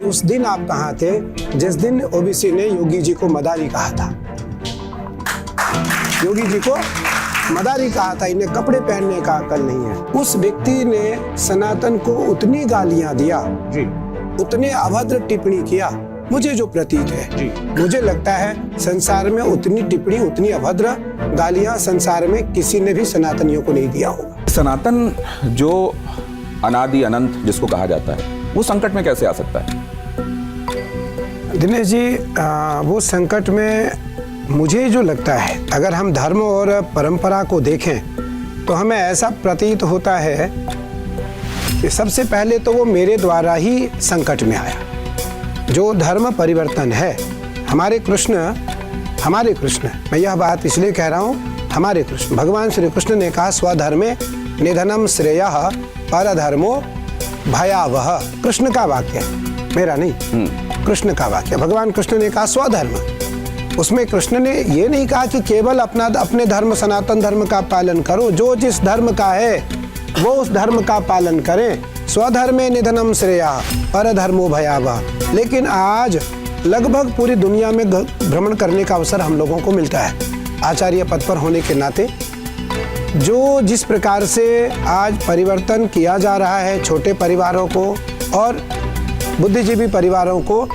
उस दिन आप कहाँ थे जिस दिन ओबीसी ने योगी जी को मदारी कहा था? योगी जी को मदारी कहा था, इन्हें कपड़े पहनने का अकल नहीं है। उस व्यक्ति ने सनातन को उतनी गालियां दिया जी, उतने अभद्र टिप्पणी किया, मुझे जो प्रतीत है जी, मुझे लगता है संसार में उतनी टिप्पणी, उतनी अभद्र गालियां संसार में किसी ने भी सनातनियों को नहीं दिया होगा। सनातन जो अनादि अनंत जिसको कहा जाता है, वो संकट में कैसे आ सकता है? दिनेश जी, वो संकट में मुझे जो लगता है, अगर हम धर्म और परंपरा को देखें तो हमें ऐसा प्रतीत होता है कि सबसे पहले तो वो मेरे द्वारा ही संकट में आया। जो धर्म परिवर्तन है, हमारे कृष्ण, मैं यह बात इसलिए कह रहा हूँ, हमारे कृष्ण भगवान श्री कृष्ण ने कहा स्वधर्मे निधनम श्रेयः परधर्मो भयावह। कृष्ण का वाक्य, मेरा नहीं, कृष्ण का वाक्य। भगवान कृष्ण ने कहा स्वधर्म। उसमें कृष्ण ने ये नहीं कहा कि केवल अपने धर्म, सनातन धर्म का पालन करो, जो जिस धर्म का है वो उस धर्म का पालन करें। स्वधर्मे निधनम श्रेयः परधर्मो भयावह। लेकिन आज लगभग पूरी दुनिया में भ्रमण करने का अवसर हम लोगों को मिलता है। आचार्य पद पर होने के नाते जो जिस प्रकार से आज परिवर्तन किया जा रहा है, छोटे परिवारों को और बुद्धिजीवी परिवारों को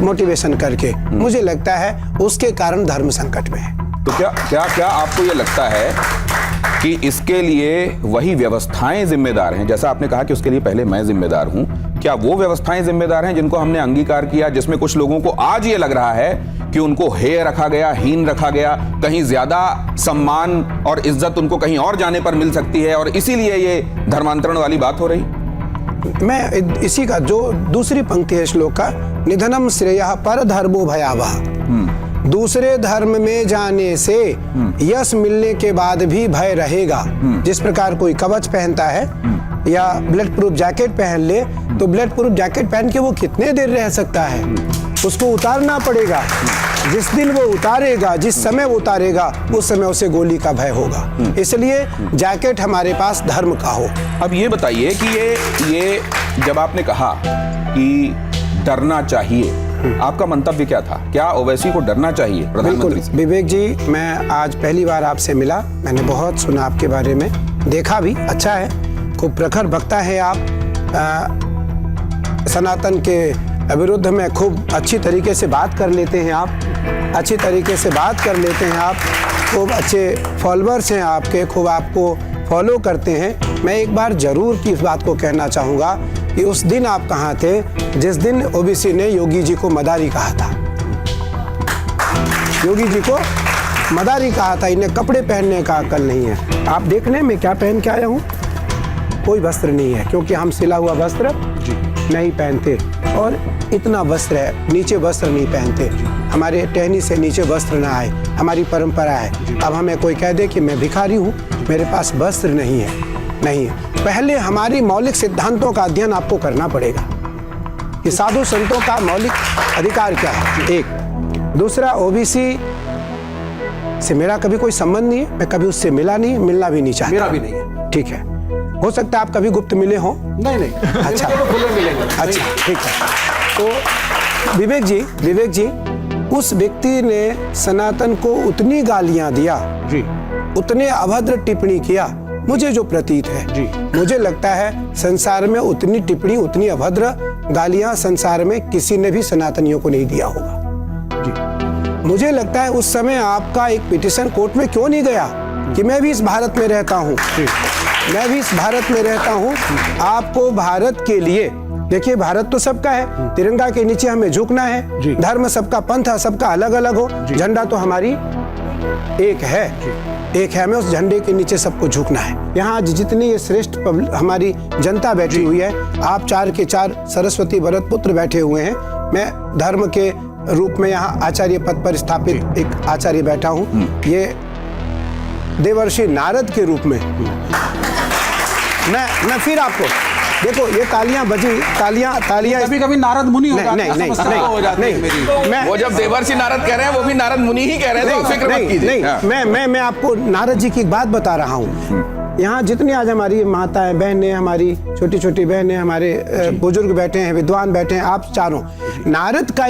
मोटिवेशन करके, मुझे लगता है उसके कारण धर्म संकट में है। तो क्या आपको ये लगता है कि इसके लिए वही व्यवस्थाएं जिम्मेदार हैं? जैसा आपने कहा कि उसके लिए पहले मैं जिम्मेदार हूं, क्या वो व्यवस्थाएं जिम्मेदार हैं जिनको हमने अंगीकार किया, जिसमें कुछ लोगों को आज ये लग रहा है कि उनको हेय रखा गया, हीन रखा गया, कहीं ज्यादा सम्मान और इज्जत उनको कहीं और जाने पर मिल सकती है, और इसीलिए ये धर्मांतरण वाली बात हो रही? मैं इसी का जो दूसरी पंक्ति है श्लोक का, निधनम श्रेयः परधर्मो भयावह। दूसरे धर्म में जाने से यश मिलने के बाद भी भय रहेगा। जिस प्रकार कोई कवच पहनता है या ब्लड प्रूफ जैकेट पहन ले, तो ब्लड प्रूफ जैकेट पहन के वो कितने देर रह सकता है? उसको उतारना पड़ेगा। जिस दिन वो उतारेगा, जिस समय वो उतारेगा, उस समय उसे गोली का भय होगा। इसलिए जैकेट हमारे पास धर्म का हो। अब ये बताइए कि ये जब आपने कहा कि डरना चाहिए, आपका मंतव्य क्या था? क्या ओवैसी को डरना चाहिए प्रधानमंत्री से? विवेक जी, मैं आज पहली बार आपसे मिला, मैंने बहुत सुना आपके बारे में, देखा भी, अच्छा है, खूब प्रखर वक्ता है आप। सनातन के विरुद्ध में खूब अच्छी तरीके से बात कर लेते हैं आप, अच्छी तरीके से बात कर लेते हैं आप, खूब अच्छे फॉलोअर्स हैं आपके, खूब आपको फॉलो करते हैं। मैं एक बार जरूर की इस बात को कहना चाहूँगा कि उस दिन आप कहाँ थे जिस दिन ओबीसी ने योगी जी को मदारी कहा था? योगी जी को मदारी कहा था, इन्हें कपड़े पहनने का अकल नहीं है। आप देखने में क्या पहन के आया हूँ? कोई वस्त्र नहीं है, क्योंकि हम सिला हुआ वस्त्र नहीं पहनते, और इतना वस्त्र है, नीचे वस्त्र नहीं पहनते। हमारे टहनी से नीचे वस्त्र ना आए, हमारी परंपरा है। अब हमें कोई कह दे कि मैं भिखारी हूँ, मेरे पास वस्त्र नहीं है, नहीं है। पहले हमारी मौलिक सिद्धांतों का अध्ययन आपको करना पड़ेगा कि साधु संतों का मौलिक अधिकार क्या है, एक। दूसरा, ओबीसी से मेरा कभी कोई संबंध नहीं है, मैं कभी उससे मिला नहीं, मिलना भी नहीं चाहता। मेरा भी नहीं है। ठीक है, हो सकता है आप कभी गुप्त मिले हो। नहीं अच्छा, खुले मिलेंगे। अच्छा, ठीक है। तो विवेक जी, उस व्यक्ति ने सनातन को उतनी गालियां दिया जी, उतने अभद्र टिप्पणी किया, मुझे जो प्रतीत है जी, मुझे लगता है संसार में उतनी टिप्पणी, उतनी अभद्र गालियां संसार में किसी ने भी सनातनियों को नहीं दिया होगा जी। मुझे लगता है उस समय आपका एक पिटीशन कोर्ट में क्यों नहीं गया कि मैं भी इस भारत में रहता हूँ, मैं भी इस भारत में रहता हूँ। आपको भारत के लिए, देखिए भारत तो सबका है, तिरंगा के नीचे हमें झुकना है, धर्म सबका, पंथ सबका अलग अलग हो, झंडा तो हमारी एक है, हमें उस झंडे के नीचे सबको झुकना है। यहाँ आज जितनी ये श्रेष्ठ हमारी जनता बैठी हुई है, आप 4 के 4 सरस्वती भरत पुत्र बैठे हुए हैं, मैं धर्म के रूप में यहाँ आचार्य पद पर स्थापित एक आचार्य बैठा हूँ, ये देवर्षि नारद के रूप में मैं फिर आपको देखो, ये तालियां बजी, तालियां कभी नारद मुनि हो जाते हैं। नहीं, वो जब देवर्षि नारद कह रहे हैं, वो भी नारद मुनि ही कह रहे थे, फिक्र मत कीजिए। मैं आपको नारद जी की एक बात बता रहा हूँ। यहाँ जितनी आज हमारी माताएं बहनें, हमारी छोटी छोटी बहनें, हमारे बुजुर्ग बैठे हैं, विद्वान बैठे हैं, आप चारों, नारद का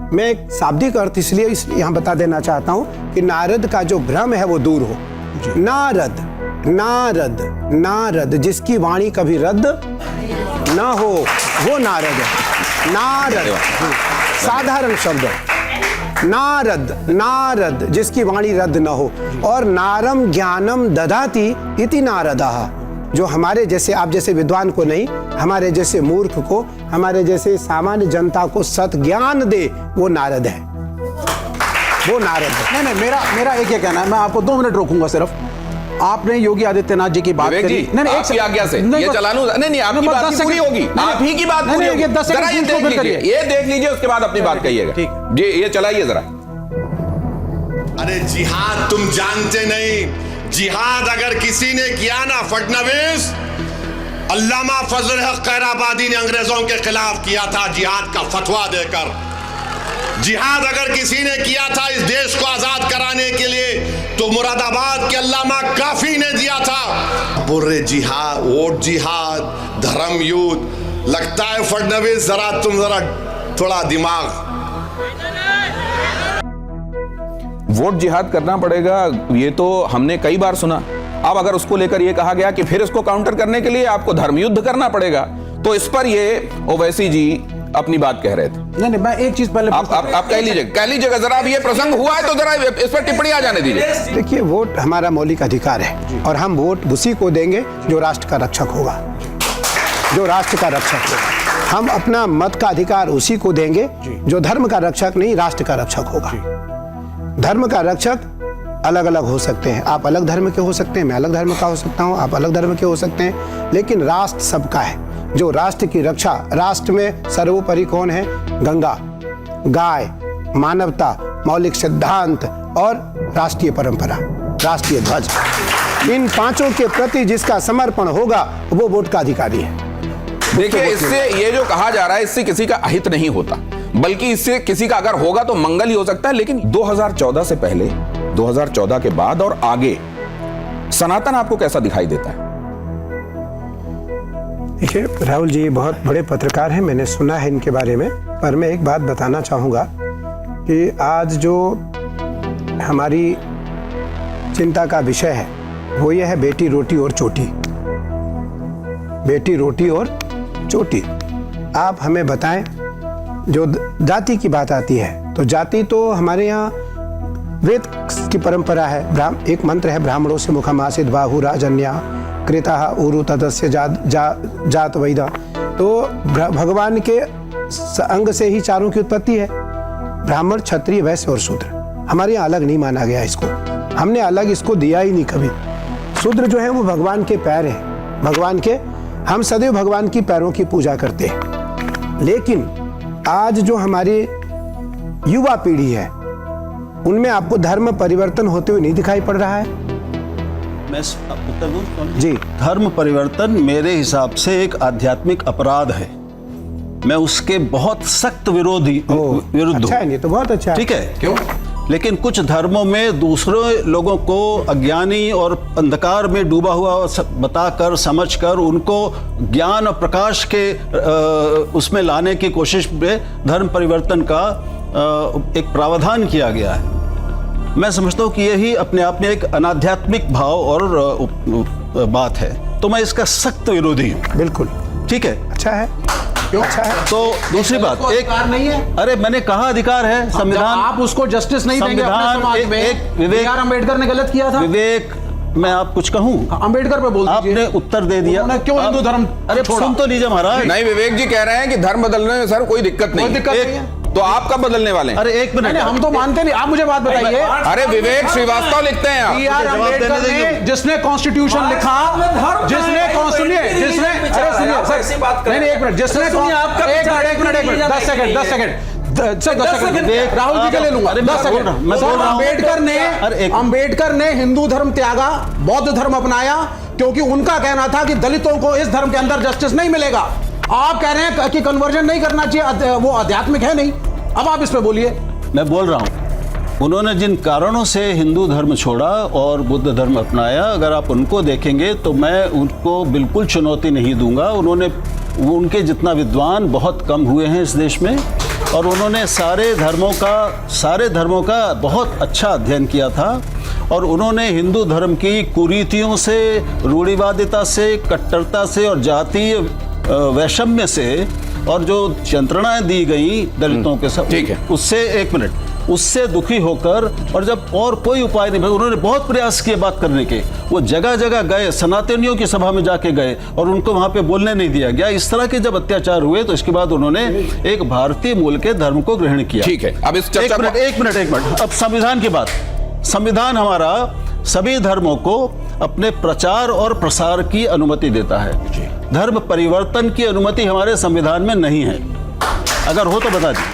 मैं एक शाब्दिक अर्थ इसलिए यहाँ बता देना चाहता हूँ कि नारद का जो भ्रम है वो दूर हो। नारद नारद नारद, जिसकी वाणी कभी रद्द ना हो, वो नारद है। नारद साधारण शब्द, नारद नारद, जिसकी वाणी रद्द न हो। और नारम ज्ञानम ददाति इति नारदः, जो हमारे जैसे, आप जैसे विद्वान को नहीं, हमारे जैसे मूर्ख को, हमारे जैसे सामान्य जनता को सत ज्ञान दे, वो नारद है, वो नारद है। नहीं, मेरा एक ये कहना है, मैं आपको 2 मिनट रोकूंगा सिर्फ। आपने योगी आदित्यनाथ जी की बात विवेक करी। जी, आपकी आज्ञा से ये चलानू, नहीं आपकी बात ही पूरी होगी, आप ही की बात पूरी होगी। जरा ये देख लीजिए, ये देख लीजिए, उसके बाद अपनी बात कहिएगा। जी, ये चलाइए जरा। अरे जिहाद तुम जानते नहीं, जिहाद अगर किसी ने किया ना फडणवीस, अल्लामा फजल हक खैराबादी ने अंग्रेजों के खिलाफ किया था जिहाद का फतवा देकर। जिहाद अगर किसी ने किया था इस देश को आजाद कराने के लिए, तो मुरादाबाद के अल्लामा काफी ने दिया था। बुर्रे जिहाद, वोट जिहाद, धर्म युद्ध, लगता है फडणवीस तुम जरा थोड़ा दिमाग। वोट जिहाद करना पड़ेगा, ये तो हमने कई बार सुना। अब अगर उसको लेकर ये कहा गया कि फिर इसको काउंटर करने के लिए आपको धर्म युद्ध करना पड़ेगा, तो इस पर ये ओवैसी जी अपनी बात कह रहे थे। नहीं, मैं एक चीज पहले आप कह लीजिएगा जरा। अब ये प्रसंग हुआ है तो जरा इस पर टिप्पणी आ जाने दीजिए। देखिए, वोट हमारा मौलिक अधिकार है और हम वोट उसी को देंगे जो राष्ट्र का रक्षक होगा, जो राष्ट्र का रक्षक होगा। हम अपना मत का अधिकार उसी को देंगे जो धर्म का रक्षक नहीं, राष्ट्र का रक्षक होगा। धर्म का रक्षक अलग अलग हो सकते हैं, आप अलग धर्म के हो सकते हैं, मैं अलग धर्म का हो सकता हूं, आप अलग धर्म के हो सकते हैं, लेकिन राष्ट्र सबका है। जो राष्ट्र की रक्षा, राष्ट्र में सर्वोपरि कौन है? गंगा, गाय, मानवता, मौलिक सिद्धांत और राष्ट्रीय परंपरा, राष्ट्रीय ध्वज। इन पांचों के प्रति जिसका समर्पण होगा वो वोट का अधिकारी है। देखिए, इससे ये जो कहा जा रहा है, इससे किसी का अहित नहीं होता, बल्कि इससे किसी का अगर होगा तो मंगल ही हो सकता है। लेकिन 2014 से पहले, 2014 के बाद और आगे सनातन आपको कैसा दिखाई देता है? देखिए, राहुल जी बहुत बड़े पत्रकार हैं, मैंने सुना है इनके बारे में, पर मैं एक बात बताना चाहूँगा कि आज जो हमारी चिंता का विषय है वो ये है बेटी रोटी और चोटी। बेटी रोटी और चोटी। आप हमें बताएं, जो जाति की बात आती है तो जाति तो हमारे यहाँ वेद की परंपरा है। एक मंत्र है, ब्राह्मणों से मुखमासित बाहु राजन्या कृता उरु तदस्य जात वैदा। तो भगवान के अंग से ही चारों की उत्पत्ति है, ब्राह्मण, क्षत्रिय, वैश्य और शूद्र। हमारे यहाँ अलग नहीं माना गया इसको, हमने अलग इसको दिया ही नहीं कभी। शूद्र जो है वो भगवान के पैर हैं, भगवान के, हम सदैव भगवान की पैरों की पूजा करते हैं। लेकिन आज जो हमारी युवा पीढ़ी है उनमें आपको धर्म परिवर्तन होते हुए नहीं दिखाई पड़ रहा है? मैं उत्तर दूं जी। धर्म परिवर्तन मेरे हिसाब से एक आध्यात्मिक अपराध है, मैं उसके बहुत सख्त विरुद्ध अच्छा है, नहीं तो बहुत अच्छा है। ठीक है, क्यों? लेकिन कुछ धर्मों में दूसरे लोगों को अज्ञानी और अंधकार में डूबा हुआ बताकर, समझकर, उनको ज्ञान और प्रकाश के उसमें लाने की कोशिश में धर्म परिवर्तन का एक प्रावधान किया गया है। मैं समझता हूँ कि यही अपने आप में एक अनाध्यात्मिक भाव और बात है, तो मैं इसका सख्त विरोधी हूँ। बिल्कुल ठीक है, अच्छा है, क्यों अच्छा है? तो दूसरी बात, एक अधिकार नहीं है। अरे मैंने कहा अधिकार है, संविधान, आप उसको जस्टिस नहीं देंगे अपने समाज में। विवेक, अम्बेडकर ने गलत किया था। विवेक, मैं आप कुछ कहूँ? अम्बेडकर पे बोल दीजिए। आपने उत्तर दे दिया। क्यों हिंदू धर्म? अरे सुन तो लीजिए महाराज। नहीं, विवेक जी कह रहे हैं कि धर्म बदलने में सर कोई दिक्कत नहीं है। तो आप कब बदलने वाले हैं? अरे एक मिनट, हम तो मानते नहीं, आप मुझे बात बताइए। अरे विवेक श्रीवास्तव लिखते हैं आप। B.R. अम्बेडकर ने, जिसने कॉन्स्टिट्यूशन लिखा, जिसने कॉन्स्टिट्यूशन, नहीं एक मिनट, जिसने एक मिनट 10 सेकंड राहुल जी के ले लूंगा 10 सेकंड। अम्बेडकर ने हिंदू धर्म त्यागा, बौद्ध धर्म अपनाया, क्योंकि उनका कहना था कि दलितों को इस धर्म के अंदर जस्टिस नहीं मिलेगा। आप कह रहे हैं कि कन्वर्जन नहीं करना चाहिए, वो आध्यात्मिक है नहीं। अब आप इस पे बोलिए। मैं बोल रहा हूं उन्होंने जिन कारणों से हिंदू धर्म छोड़ा और बुद्ध धर्म अपनाया, अगर आप उनको देखेंगे तो मैं उनको बिल्कुल चुनौती नहीं दूंगा। उनके जितना विद्वान बहुत कम हुए हैं इस देश में, और उन्होंने सारे धर्मों का बहुत अच्छा अध्ययन किया था, और उन्होंने हिंदू धर्म की कुरीतियों से, रूढ़िवादिता से, कट्टरता से और जातीय वैषम्य से, और जो यंत्रणाएं दी गई दलितों के सब, ठीक है, उससे दुखी होकर, और जब और कोई उपाय नहीं, उन्होंने बहुत प्रयास किए बात करने के। वो जगह जगह गए, सनातनियों की सभा में जाके गए और उनको वहां पे बोलने नहीं दिया गया। इस तरह के जब अत्याचार हुए तो इसके बाद उन्होंने एक भारतीय मूल के धर्म को ग्रहण किया। ठीक है, अब इस चर्चा एक मिनट, अब संविधान की बात। संविधान हमारा सभी धर्मों को अपने प्रचार और प्रसार की अनुमति देता है। धर्म परिवर्तन की अनुमति हमारे संविधान में नहीं है। अगर हो तो बता दीजिए।